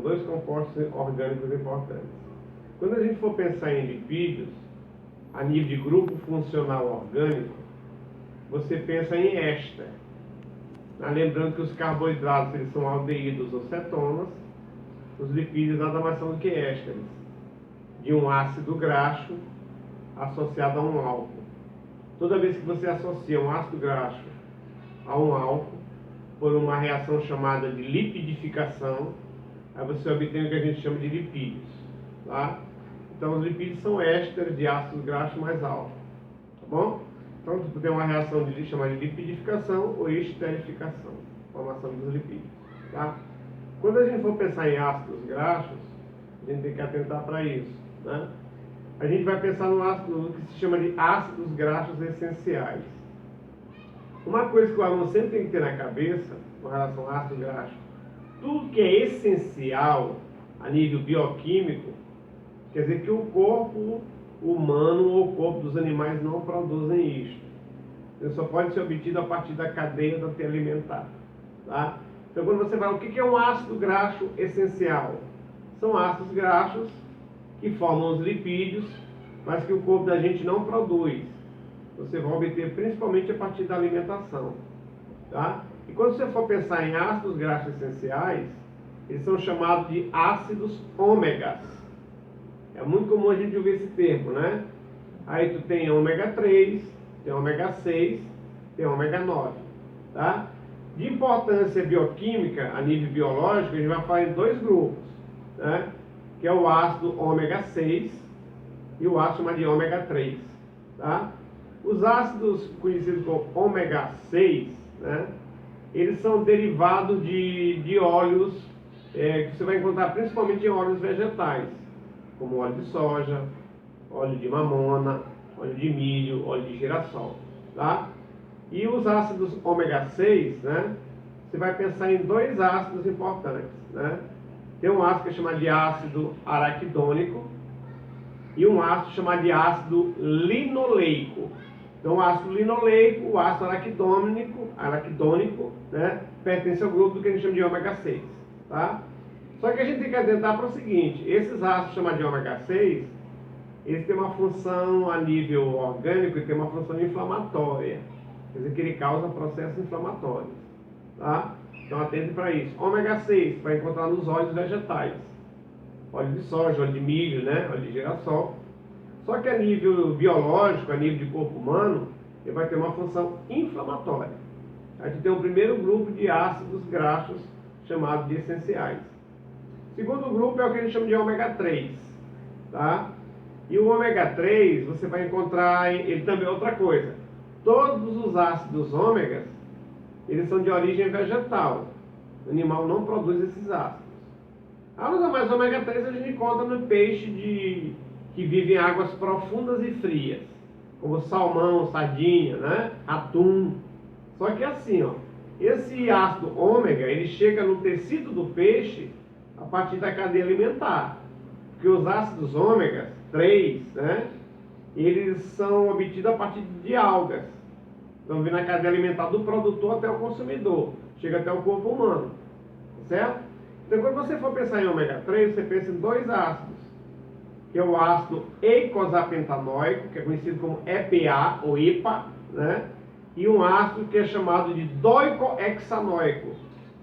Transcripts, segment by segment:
Dois compostos orgânicos importantes. Quando a gente for pensar em lipídios, a nível de grupo funcional orgânico, você pensa em éster. Lembrando que os carboidratos eles são aldeídos ou cetonas, os lipídios nada mais são do que ésteres de um ácido graxo associado a um álcool. Toda vez que você associa um ácido graxo a um álcool, por uma reação chamada de lipidificação, aí você obtém o que a gente chama de lipídios. Tá? Então os lipídios são ésteres de ácidos graxos mais altos. Tá bom? Então tu tem uma reação chamada de lipidificação ou esterificação, formação dos lipídios. Tá? Quando a gente for pensar em ácidos graxos, a gente tem que atentar para isso. Né? A gente vai pensar no que se chama de ácidos graxos essenciais. Uma coisa que o aluno sempre tem que ter na cabeça com relação a ácido graxo, tudo que é essencial a nível bioquímico, quer dizer que o corpo humano ou o corpo dos animais não produzem isto. Ele só pode ser obtido a partir da cadeia da cadeia alimentar. Tá? Então quando você vai, o que é um ácido graxo essencial? São ácidos graxos que formam os lipídios, mas que o corpo da gente não produz. Você vai obter principalmente a partir da alimentação. Tá? E quando você for pensar em ácidos graxos essenciais, eles são chamados de ácidos ômegas. É muito comum a gente ouvir esse termo, né? Aí tu tem ômega 3, tem ômega 6, tem ômega 9. Tá? De importância bioquímica, a nível biológico, a gente vai falar em dois grupos, né? Que é o ácido ômega 6 e o ácido chamado de ômega 3. Tá? Os ácidos conhecidos como ômega 6, né? Eles são derivados de óleos que você vai encontrar principalmente em óleos vegetais, como óleo de soja, óleo de mamona, óleo de milho, óleo de girassol. Tá? E os ácidos ômega 6, né? Você vai pensar em dois ácidos importantes. Né? Tem um ácido que é chamado de ácido araquidônico e um ácido chamado de ácido linoleico. Então o ácido linoleico, o ácido araquidônico, né, pertence ao grupo do que a gente chama de ômega 6. Tá? Só que a gente tem que atentar para o seguinte, esses ácidos chamados de ômega 6, eles têm uma função a nível orgânico e tem uma função inflamatória. Quer dizer que ele causa processos inflamatórios. Tá? Então atente para isso. Ômega 6 vai encontrar nos óleos vegetais. Óleo de soja, óleo de milho, né? Óleo de girassol. Só que a nível biológico, a nível de corpo humano, ele vai ter uma função inflamatória. A gente tem o primeiro grupo de ácidos graxos, chamado de essenciais. O segundo grupo é o que a gente chama de ômega 3. Tá? E o ômega 3, você vai encontrar, ele também é outra coisa. Todos os ácidos ômegas, eles são de origem vegetal. O animal não produz esses ácidos. Mais ômega 3 a gente encontra no peixe que vive em águas profundas e frias, como salmão, sardinha, né? Atum. Só que assim, ó, esse ácido ômega, ele chega no tecido do peixe a partir da cadeia alimentar. Porque os ácidos ômegas 3, né? Eles são obtidos a partir de algas. Então vem na cadeia alimentar do produtor até o consumidor, chega até o corpo humano. Certo? Então quando você for pensar em ômega 3, você pensa em dois ácidos, que é o ácido eicosapentaenoico, que é conhecido como EPA ou EPA, né? E um ácido que é chamado de doicohexanoico,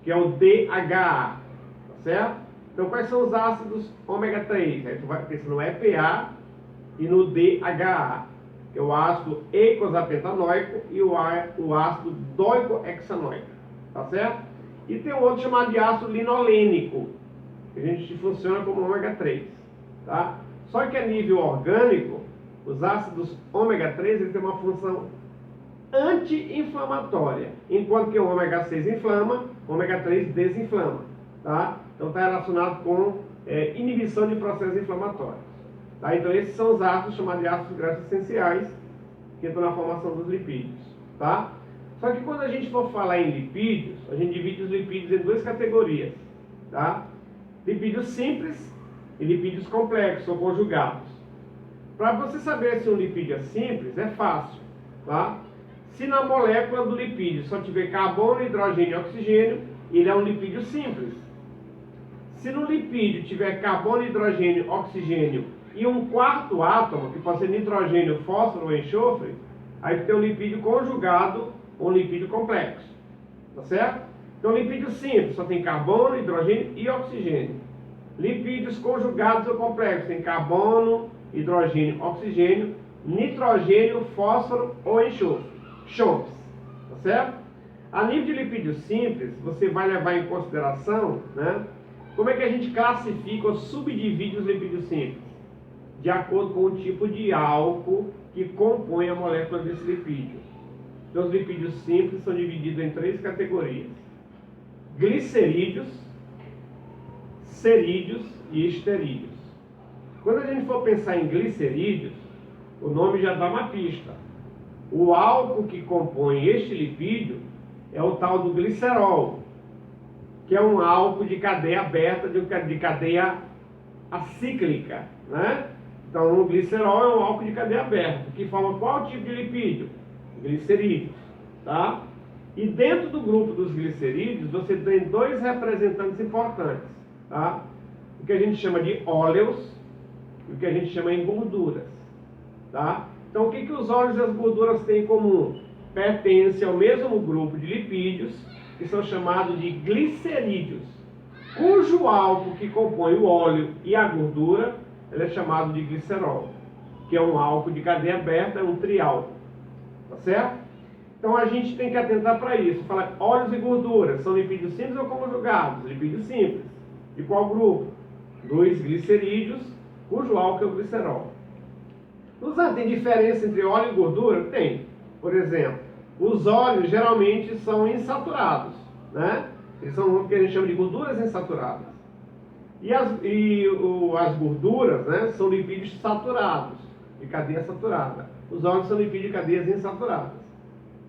que é o DHA, tá certo? Então quais são os ácidos ômega 3? Aí tu vai pensar no EPA e no DHA, que é o ácido eicosapentaenoico e o ácido doicohexanoico, tá certo? E tem um outro chamado de ácido linolênico, que a gente funciona como ômega 3, tá? Só que a nível orgânico, os ácidos ômega 3 eles têm uma função anti-inflamatória, enquanto que o ômega 6 inflama, o ômega 3 desinflama, tá? Então está relacionado com inibição de processos inflamatórios. Tá? Então esses são os ácidos chamados de ácidos graxos essenciais, que entram na formação dos lipídios. Tá? Só que quando a gente for falar em lipídios, a gente divide os lipídios em duas categorias. Tá? Lipídios simples e lipídios complexos ou conjugados. Para você saber se um lipídio é simples, é fácil. Tá? Se na molécula do lipídio só tiver carbono, hidrogênio e oxigênio, ele é um lipídio simples. Se no lipídio tiver carbono, hidrogênio, oxigênio e um quarto átomo, que pode ser nitrogênio, fósforo ou enxofre, aí tem um lipídio conjugado ou um lipídio complexo. Tá certo? Então, lipídio simples só tem carbono, hidrogênio e oxigênio. Lipídios conjugados ou complexos tem carbono, hidrogênio, oxigênio, nitrogênio, fósforo ou enxofre. CHOMPs. Tá certo? A nível de lipídio simples, você vai levar em consideração, né, como é que a gente classifica ou subdivide os lipídios simples? De acordo com o tipo de álcool que compõe a molécula desse lipídio. Então, os lipídios simples são divididos em 3 categorias: glicerídeos, cerídeos e esterídeos. Quando a gente for pensar em glicerídeos, o nome já dá uma pista. O álcool que compõe este lipídio é o tal do glicerol, que é um álcool de cadeia aberta, de cadeia acíclica, né? Então, o glicerol é um álcool de cadeia aberta, que forma qual tipo de lipídio? Glicerídeos, tá? E dentro do grupo dos glicerídeos, você tem 2 representantes importantes, tá? O que a gente chama de óleos e o que a gente chama de gorduras, tá? Então, o que os óleos e as gorduras têm em comum? Pertencem ao mesmo grupo de lipídios, que são chamados de glicerídeos, cujo álcool que compõe o óleo e a gordura, ele é chamado de glicerol, que é um álcool de cadeia aberta, é um triálcool, tá certo? Então a gente tem que atentar para isso. Falar óleos e gorduras, são lipídios simples ou conjugados? Lipídios simples. De qual grupo? 2 glicerídeos, cujo álcool é o glicerol. Tem diferença entre óleo e gordura? Tem. Por exemplo, os óleos geralmente são insaturados, né? Eles são o que a gente chama de gorduras insaturadas. E as gorduras, né, são lipídios saturados, de cadeia saturada. Os óleos são lipídios de cadeias insaturadas.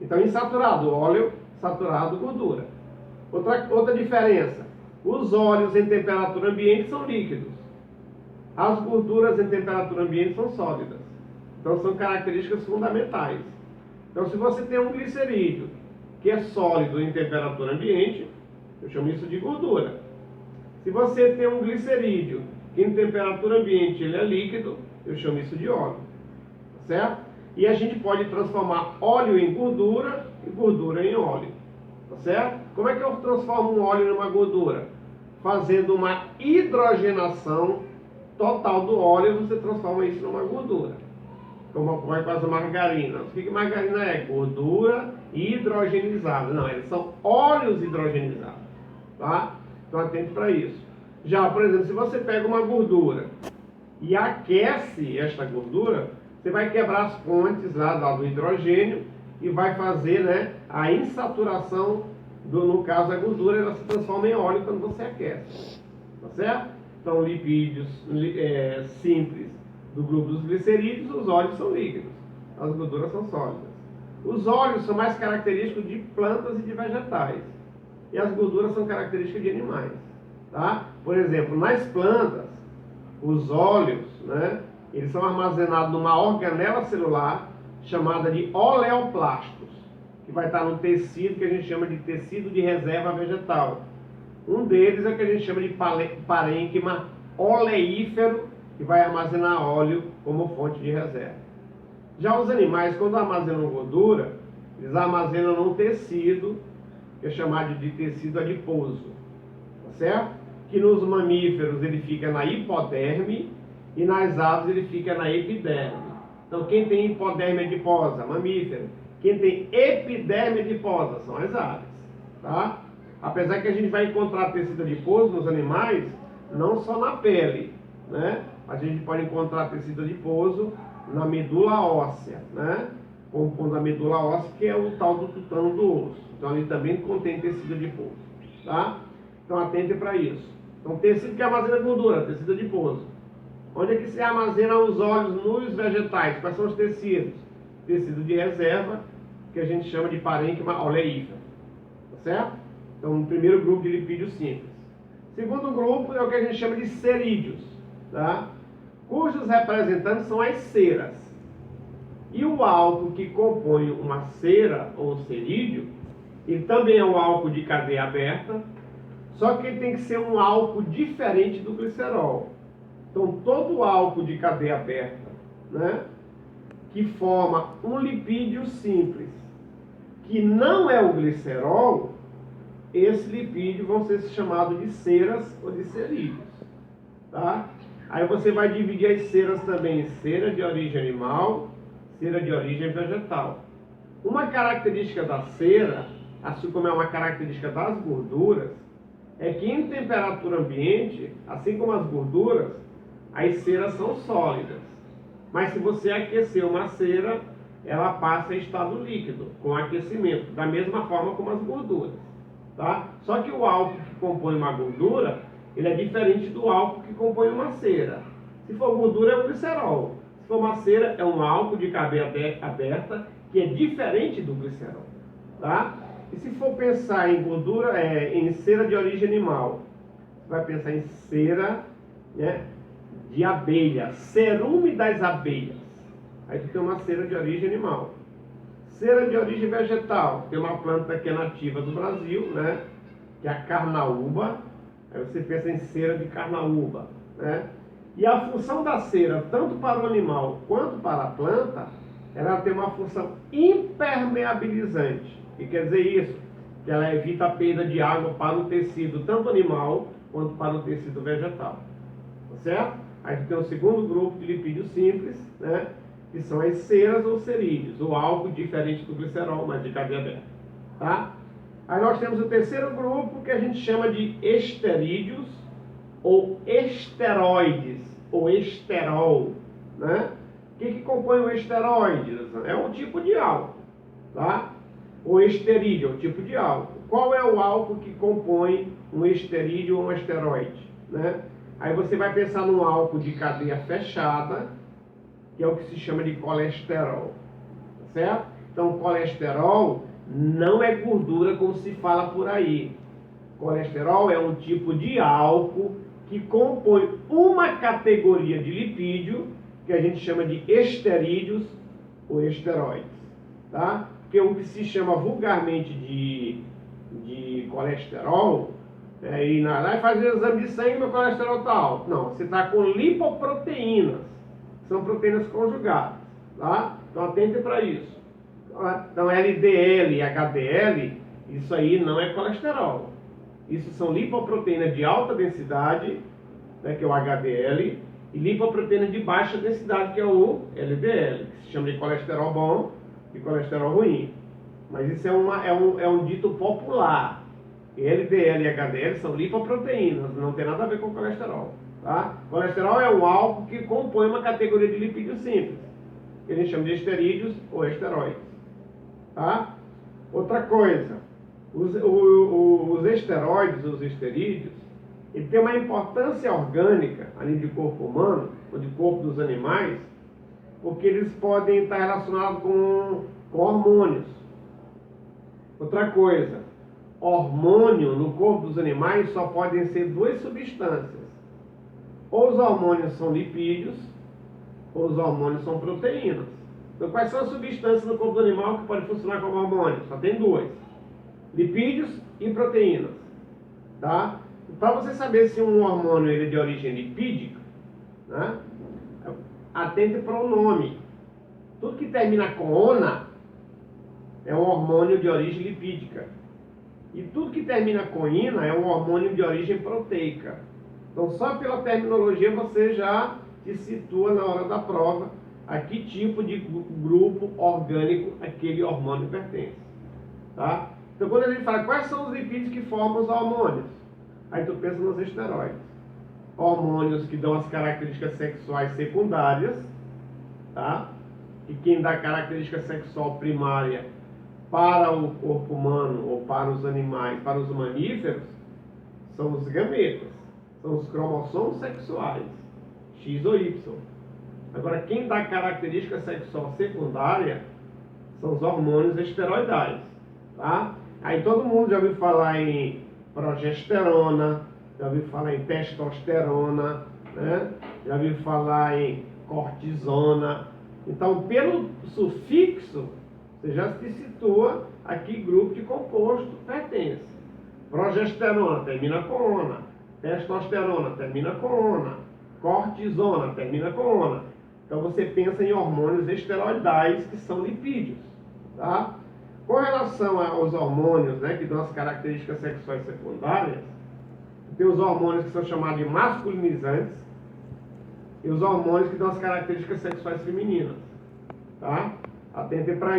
Então, insaturado, óleo, saturado, gordura. Outra diferença, os óleos em temperatura ambiente são líquidos. As gorduras em temperatura ambiente são sólidas. Então, são características fundamentais. Então, se você tem um glicerídeo que é sólido em temperatura ambiente, eu chamo isso de gordura. Se você tem um glicerídeo que em temperatura ambiente ele é líquido, eu chamo isso de óleo. Certo? E a gente pode transformar óleo em gordura e gordura em óleo. Tá certo? Como é que eu transformo um óleo numa gordura? Fazendo uma hidrogenação total do óleo, você transforma isso numa gordura. Como vai fazer margarina. O que margarina é? Gordura hidrogenizada. Não, eles são óleos hidrogenizados. Tá? Então atente para isso. Já, por exemplo, se você pega uma gordura e aquece esta gordura, você vai quebrar as fontes lá do hidrogênio e vai fazer, né, a insaturação, no caso a gordura, ela se transforma em óleo quando você aquece. Tá certo? Então, lipídios simples do grupo dos glicerídeos, os óleos são líquidos, as gorduras são sólidas. Os óleos são mais característicos de plantas e de vegetais, e as gorduras são características de animais. Tá? Por exemplo, nas plantas, os óleos, né, eles são armazenados numa organela celular chamada de oleoplastos, que vai estar no tecido que a gente chama de tecido de reserva vegetal. Um deles é o que a gente chama de parênquima oleífero, que vai armazenar óleo como fonte de reserva. Já os animais, quando armazenam gordura, eles armazenam num tecido, que é chamado de tecido adiposo, tá certo? Que nos mamíferos ele fica na hipoderme e nas aves ele fica na epiderme. Então quem tem hipoderme adiposa? Mamífero. Quem tem epiderme adiposa? São as aves, tá? Apesar que a gente vai encontrar tecido adiposo nos animais, não só na pele, né? A gente pode encontrar tecido adiposo na medula óssea, né? Compondo a medula óssea, que é o tal do tutano do osso. Então ali também contém tecido adiposo, tá? Então atente para isso. Então tecido que armazena gordura, tecido adiposo. Onde é que se armazena os óleos nos vegetais? Quais são os tecidos? Tecido de reserva, que a gente chama de parênquima oleífera, tá certo? Então, o primeiro grupo de lipídios simples. Segundo grupo é o que a gente chama de cerídeos, tá? Cujos representantes são as ceras. E o álcool que compõe uma cera ou cerídeo, ele também é um álcool de cadeia aberta, Só que ele tem que ser um álcool diferente do glicerol. Então, todo álcool de cadeia aberta, né, que forma um lipídio simples, que não é o glicerol, esse lipídio vão ser chamados de ceras ou de cerídeos. Tá? Aí você vai dividir as ceras também em cera de origem animal, cera de origem vegetal. Uma característica da cera, assim como é uma característica das gorduras, é que em temperatura ambiente, assim como as gorduras, as ceras são sólidas. Mas se você aquecer uma cera, ela passa em estado líquido, com aquecimento, da mesma forma como as gorduras. Tá? Só que o álcool que compõe uma gordura, ele é diferente do álcool que compõe uma cera. Se for gordura, é o glicerol. Se for uma cera, é um álcool de cadeia aberta, que é diferente do glicerol. Tá? E se for pensar em gordura, em cera de origem animal, você vai pensar em cera, né, de abelha, cerume das abelhas. Aí tu tem uma cera de origem animal. Cera de origem vegetal, tem uma planta que é nativa do Brasil, né, que é a carnaúba. Aí você pensa em cera de carnaúba, né? E a função da cera, tanto para o animal quanto para a planta, ela tem uma função impermeabilizante. O que quer dizer isso? Que ela evita a perda de água para o tecido, tanto animal quanto para o tecido vegetal. Tá certo? Aí tem o segundo grupo de lipídios simples, né, que são as ceras ou cerídeos, o álcool diferente do glicerol, mas de cadeia aberta. Tá? Aí nós temos o terceiro grupo, que a gente chama de esterídeos ou esteroides, ou esterol. Né? O que compõe o esteroides? É um tipo de álcool. Tá? O esterídeo é um tipo de álcool. Qual é o álcool que compõe um esterídeo ou um esteroide? Né? Aí você vai pensar num álcool de cadeia fechada, que é o que se chama de colesterol. Certo? Então, colesterol não é gordura como se fala por aí. Colesterol é um tipo de álcool que compõe uma categoria de lipídio que a gente chama de esterídeos ou esteroides. Tá? Porque o que se chama vulgarmente de colesterol, e vai fazer o exame de sangue, meu colesterol está alto. Não, você está com lipoproteínas, são proteínas conjugadas. Tá? Então atente para isso. Então LDL e HDL, isso aí não é colesterol. Isso são lipoproteínas de alta densidade, né, que é o HDL, e lipoproteínas de baixa densidade, que é o LDL, que se chama de colesterol bom e colesterol ruim. Mas isso é um dito popular. LDL e HDL são lipoproteínas, não tem nada a ver com colesterol. Tá? Colesterol é um álcool que compõe uma categoria de lipídios simples, que a gente chama de esterídeos ou esteroides. Tá? Outra coisa, os esteroides, os esterídeos, ele tem uma importância orgânica, além de corpo humano, ou de corpo dos animais, porque eles podem estar relacionados com hormônios. Outra coisa, hormônio no corpo dos animais só podem ser duas substâncias. Ou os hormônios são lipídios, ou os hormônios são proteínas. Então, quais são as substâncias no corpo do animal que podem funcionar como hormônios? Só tem duas: lipídios e proteínas. Tá? Para você saber se um hormônio ele é de origem lipídica, né, atente para o nome. Tudo que termina com ona é um hormônio de origem lipídica. E tudo que termina com ina é um hormônio de origem proteica. Então, só pela terminologia você já se situa na hora da prova a que tipo de grupo orgânico aquele hormônio pertence. Tá? Então, quando a gente fala quais são os lipídios que formam os hormônios, aí tu pensa nos esteroides. Hormônios que dão as características sexuais secundárias, tá? E quem dá característica sexual primária para o corpo humano ou para os animais, para os mamíferos, são os gametas, são os cromossomos sexuais, X ou Y. Agora, quem dá característica sexual secundária são os hormônios esteroidais, tá? Aí todo mundo já ouviu falar em progesterona, já ouviu falar em testosterona, né? Já ouviu falar em cortisona. Então, pelo sufixo, você já se situa a que grupo de composto pertence. Progesterona termina com ona. Testosterona termina com ona. Cortisona termina com ona. Então você pensa em hormônios esteroidais que são lipídios, tá? Com relação aos hormônios, né, que dão as características sexuais secundárias, tem os hormônios que são chamados de masculinizantes e os hormônios que dão as características sexuais femininas, tá? Atentem para